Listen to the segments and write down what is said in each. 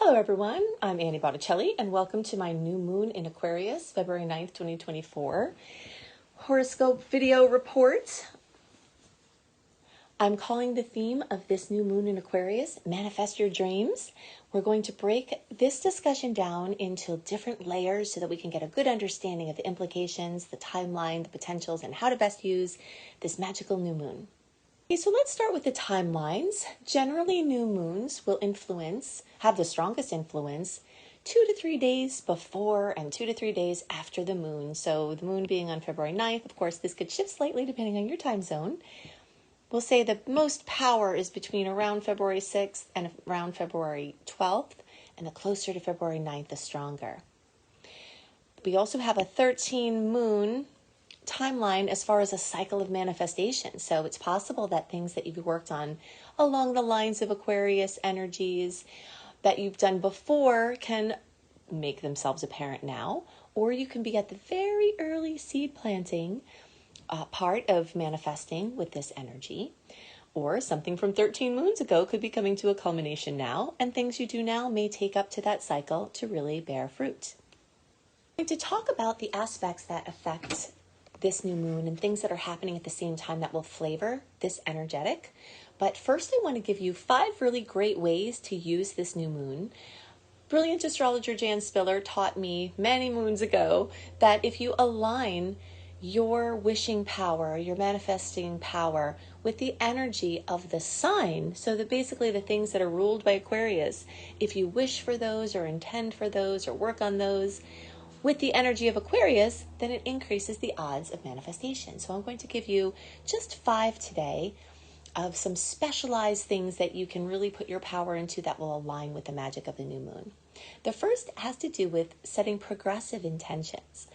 Hello everyone, I'm Annie Botticelli and welcome to my new moon in Aquarius, February 9th, 2024 horoscope video report. I'm calling the theme of this new moon in Aquarius, Manifest Your Dreams. We're going to break this discussion down into different layers so that we can get a good understanding of the implications, the timeline, the potentials, and how to best use this magical new moon. Okay, so let's start with the timelines. Generally, new moons will have the strongest influence 2 to 3 days before and 2 to 3 days after the moon. So the moon being on February 9th, of course, this could shift slightly depending on your time zone. We'll say the most power is between around February 6th and around February 12th, and the closer to February 9th, the stronger. We also have a 13 moon timeline as far as a cycle of manifestation. So it's possible that things that you've worked on along the lines of Aquarius energies that you've done before can make themselves apparent now, or you can be at the very early seed planting part of manifesting with this energy, or something from 13 moons ago could be coming to a culmination now, and things you do now may take up to that cycle to really bear fruit. I'm going to talk about the aspects that affect this new moon and things that are happening at the same time that will flavor this energetic. But first, I want to give you 5 really great ways to use this new moon. Brilliant astrologer Jan Spiller taught me many moons ago that if you align your wishing power, your manifesting power with the energy of the sign, so that basically the things that are ruled by Aquarius, if you wish for those or intend for those or work on those with the energy of Aquarius, then it increases the odds of manifestation. So I'm going to give you just 5 today of some specialized things that you can really put your power into that will align with the magic of the new moon. The first has to do with setting progressive intentions.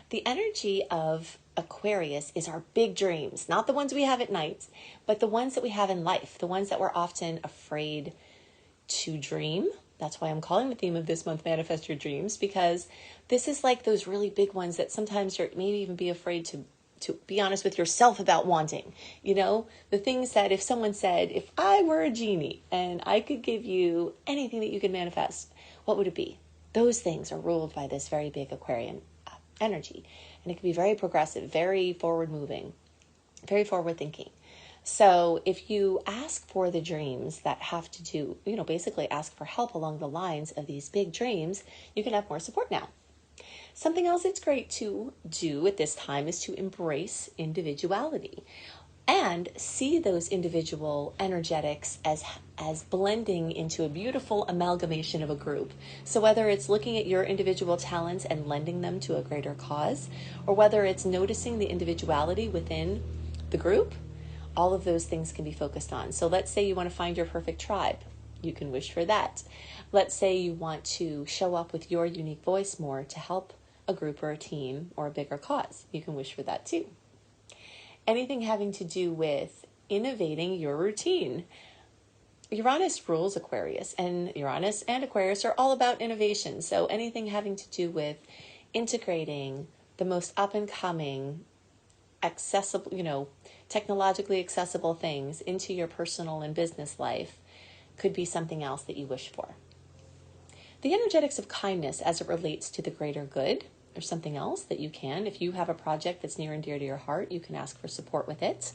The energy of Aquarius is our big dreams, not the ones we have at night, but the ones that we have in life, the ones that we're often afraid to dream. That's why I'm calling the theme of this month Manifest Your Dreams, because this is like those really big ones that sometimes you're maybe even be afraid to be honest with yourself about wanting. You know, the things that if someone said, if I were a genie and I could give you anything that you could manifest, what would it be? Those things are ruled by this very big Aquarian energy. And it can be very progressive, very forward moving, very forward thinking. So if you ask for the dreams that have to do, basically ask for help along the lines of these big dreams, you can have more support now. Something else that's great to do at this time is to embrace individuality and see those individual energetics as blending into a beautiful amalgamation of a group. So whether it's looking at your individual talents and lending them to a greater cause, or whether it's noticing the individuality within the group, all of those things can be focused on. So let's say you want to find your perfect tribe. You can wish for that. Let's say you want to show up with your unique voice more to help a group or a team or a bigger cause. You can wish for that too. Anything having to do with innovating your routine. Uranus rules Aquarius, and Uranus and Aquarius are all about innovation. So anything having to do with integrating the most up and coming, accessible, technologically accessible things into your personal and business life could be something else that you wish for. The energetics of kindness as it relates to the greater good or something else that you can. If you have a project that's near and dear to your heart, you can ask for support with it.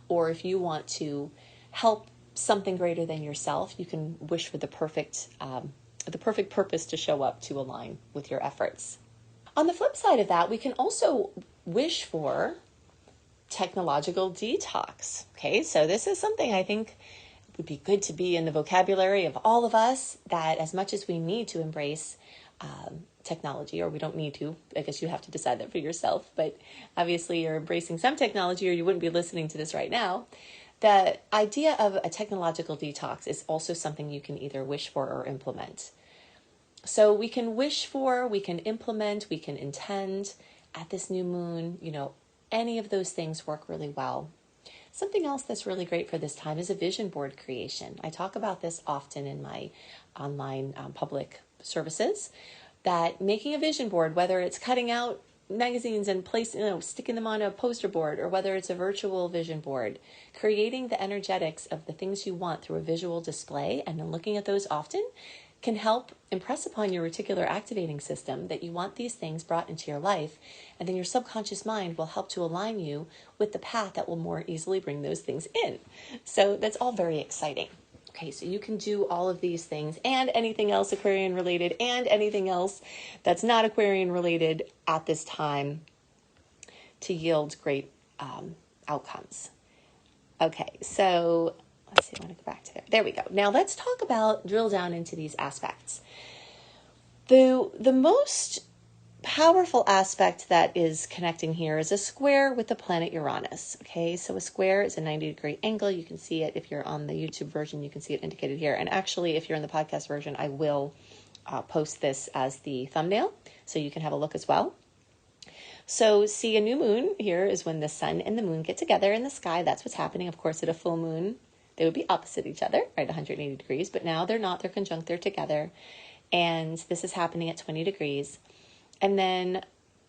Or if you want to help something greater than yourself, you can wish for the perfect purpose to show up to align with your efforts. On the flip side of that, we can also wish for technological detox. Okay, so this is something I think would be good to be in the vocabulary of all of us, that as much as we need to embrace technology, or we don't need to, I guess you have to decide that for yourself, but obviously you're embracing some technology or you wouldn't be listening to this right now. The idea of a technological detox is also something you can either wish for or implement. So we can wish for, we can implement, we can intend at this new moon, any of those things work really well. Something else that's really great for this time is a vision board creation. I talk about this often in my online public services, that making a vision board, whether it's cutting out magazines and sticking them on a poster board, or whether it's a virtual vision board, creating the energetics of the things you want through a visual display and then looking at those often can help impress upon your reticular activating system that you want these things brought into your life, and then your subconscious mind will help to align you with the path that will more easily bring those things in. So that's all very exciting. Okay, so you can do all of these things and anything else Aquarian related and anything else that's not Aquarian related at this time to yield great outcomes. Okay, so let's see, I want to go back to there. There we go. Now let's talk about, drill down into these aspects. The most powerful aspect that is connecting here is a square with the planet Uranus. Okay, so a square is a 90-degree angle. You can see it if you're on the YouTube version, you can see it indicated here. And actually, if you're in the podcast version, I will post this as the thumbnail so you can have a look as well. So see, a new moon here is when the sun and the moon get together in the sky. That's what's happening. Of course, at a full moon, they would be opposite each other, right? 180 degrees, but now they're not. They're conjunct. They're together. And this is happening at 20 degrees. And then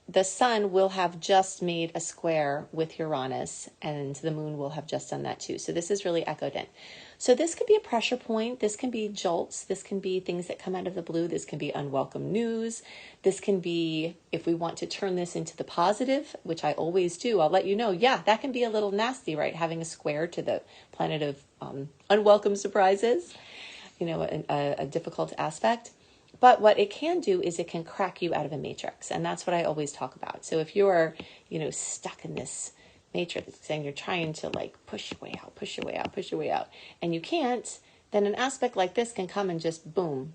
the sun will have just made a square with Uranus, and the moon will have just done that too. So this is really echoed in. So this could be a pressure point. This can be jolts. This can be things that come out of the blue. This can be unwelcome news. This can be, if we want to turn this into the positive, which I always do, I'll let you know, yeah, that can be a little nasty, right? Having a square to the planet of unwelcome surprises, you know, a difficult aspect. But what it can do is it can crack you out of a matrix. And that's what I always talk about. So if you're, you know, stuck in this matrix and you're trying to like push your way out, push your way out, push your way out, and you can't, then an aspect like this can come and just boom,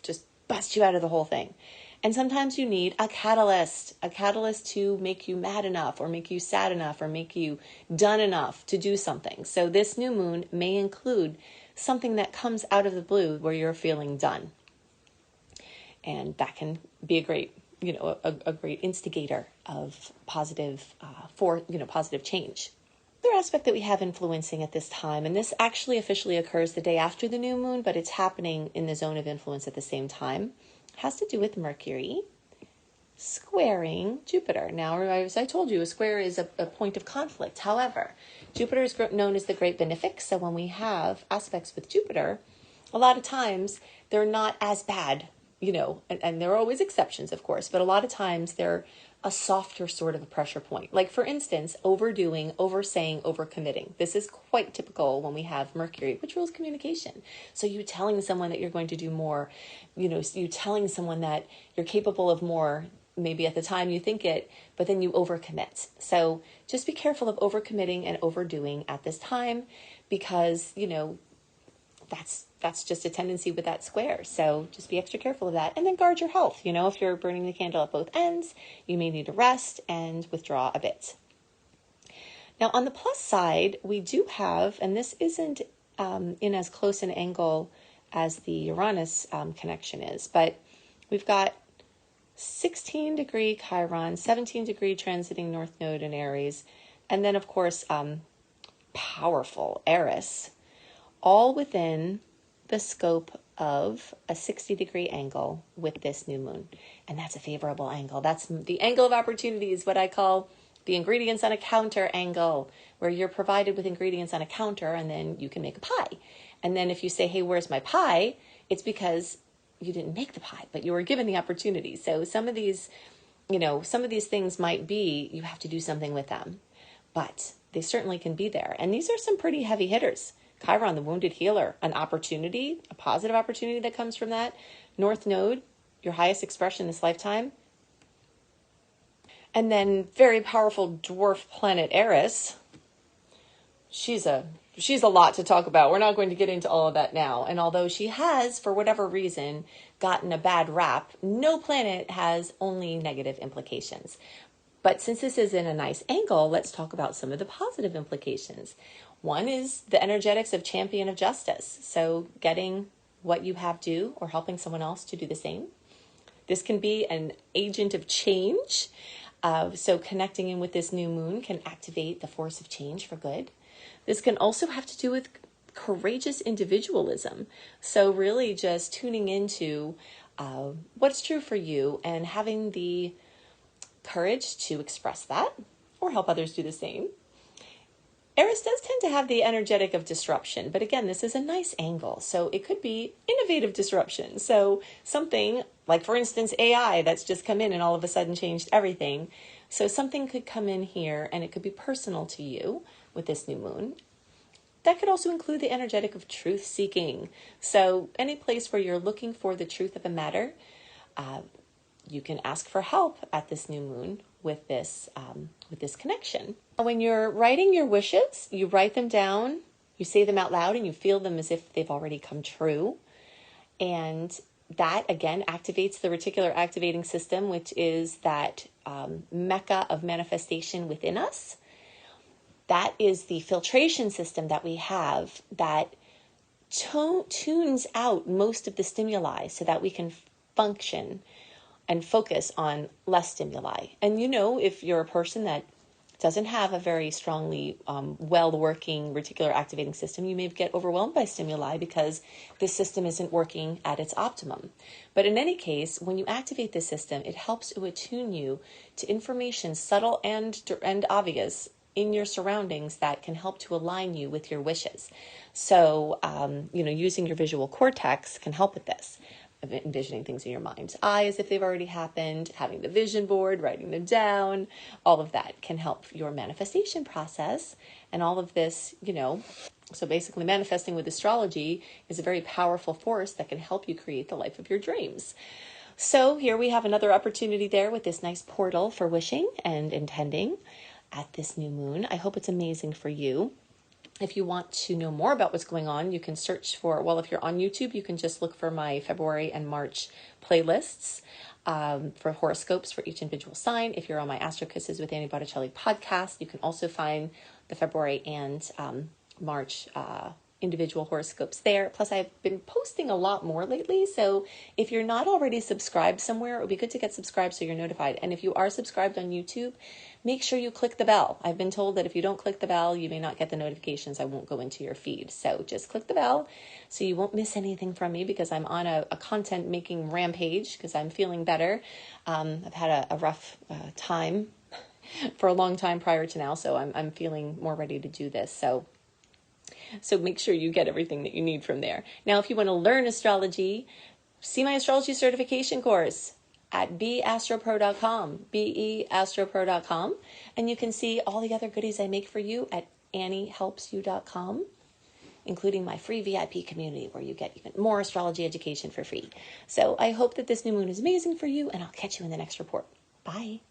just bust you out of the whole thing. And sometimes you need a catalyst to make you mad enough or make you sad enough or make you done enough to do something. So this new moon may include something that comes out of the blue where you're feeling done. And that can be a great, you know, a great instigator of positive, positive change. Another aspect that we have influencing at this time, and this actually officially occurs the day after the new moon, but it's happening in the zone of influence at the same time, has to do with Mercury squaring Jupiter. Now, as I told you, a square is a point of conflict. However, Jupiter is known as the great benefic. So when we have aspects with Jupiter, a lot of times they're not as bad. You know, and there are always exceptions, of course, but a lot of times they're a softer sort of a pressure point. Like, for instance, overdoing, oversaying, overcommitting. This is quite typical when we have Mercury, which rules communication. So you telling someone that you're going to do more, you know, you telling someone that you're capable of more, maybe at the time you think it, but then you overcommit. So just be careful of overcommitting and overdoing at this time because, you know, that's just a tendency with that square. So just be extra careful of that. And then guard your health. You know, if you're burning the candle at both ends, you may need to rest and withdraw a bit. Now, on the plus side, we do have, and this isn't in as close an angle as the Uranus connection is, but we've got 16-degree Chiron, 17-degree transiting North Node in Aries, and then, of course, powerful Eris, all within the scope of a 60-degree angle with this new moon. And that's a favorable angle. That's the angle of opportunity, is what I call the ingredients on a counter angle, where you're provided with ingredients on a counter and then you can make a pie. And then if you say, hey, where's my pie? It's because you didn't make the pie, but you were given the opportunity. So some of these things might be, you have to do something with them, but they certainly can be there. And these are some pretty heavy hitters. Chiron, the wounded healer, an opportunity, a positive opportunity that comes from that. North Node, your highest expression this lifetime. And then very powerful dwarf planet Eris. She's a lot to talk about. We're not going to get into all of that now. And although she has, for whatever reason, gotten a bad rap, no planet has only negative implications. But since this is in a nice angle, let's talk about some of the positive implications. One is the energetics of champion of justice. So getting what you have due or helping someone else to do the same. This can be an agent of change. So connecting in with this new moon can activate the force of change for good. This can also have to do with courageous individualism. So really just tuning into what's true for you and having the courage to express that or help others do the same. Eris does tend to have the energetic of disruption, but again, this is a nice angle. So it could be innovative disruption. So something like, for instance, AI that's just come in and all of a sudden changed everything. So something could come in here and it could be personal to you with this new moon. That could also include the energetic of truth seeking. So any place where you're looking for the truth of a matter, you can ask for help at this new moon with this connection. When you're writing your wishes, you write them down, you say them out loud, and you feel them as if they've already come true. And that, again, activates the reticular activating system, which is that mecca of manifestation within us. That is the filtration system that we have that tunes out most of the stimuli so that we can function and focus on less stimuli. And if you're a person that doesn't have a very strongly well-working reticular activating system, you may get overwhelmed by stimuli because this system isn't working at its optimum. But in any case, when you activate this system, it helps to attune you to information subtle and obvious in your surroundings that can help to align you with your wishes. So, using your visual cortex can help with this. Envisioning things in your mind's eye as if they've already happened, having the vision board, writing them down, all of that can help your manifestation process. And all of this, so basically manifesting with astrology is a very powerful force that can help you create the life of your dreams. So here we have another opportunity there with this nice portal for wishing and intending at this new moon. I hope it's amazing for you. If you want to know more about what's going on, you can search for, if you're on YouTube, you can just look for my February and March playlists for horoscopes for each individual sign. If you're on my Astro Kisses with Annie Botticelli podcast, you can also find the February and March individual horoscopes there. Plus, I've been posting a lot more lately. So if you're not already subscribed somewhere, it would be good to get subscribed so you're notified. And if you are subscribed on YouTube, make sure you click the bell. I've been told that if you don't click the bell, you may not get the notifications. I won't go into your feed. So just click the bell so you won't miss anything from me, because I'm on a content making rampage because I'm feeling better. I've had a rough time for a long time prior to now. So I'm feeling more ready to do this. So make sure you get everything that you need from there. Now, if you want to learn astrology, see my astrology certification course at beastropro.com, beastropro.com. And you can see all the other goodies I make for you at anniehelpsyou.com, including my free VIP community where you get even more astrology education for free. So I hope that this new moon is amazing for you, and I'll catch you in the next report. Bye.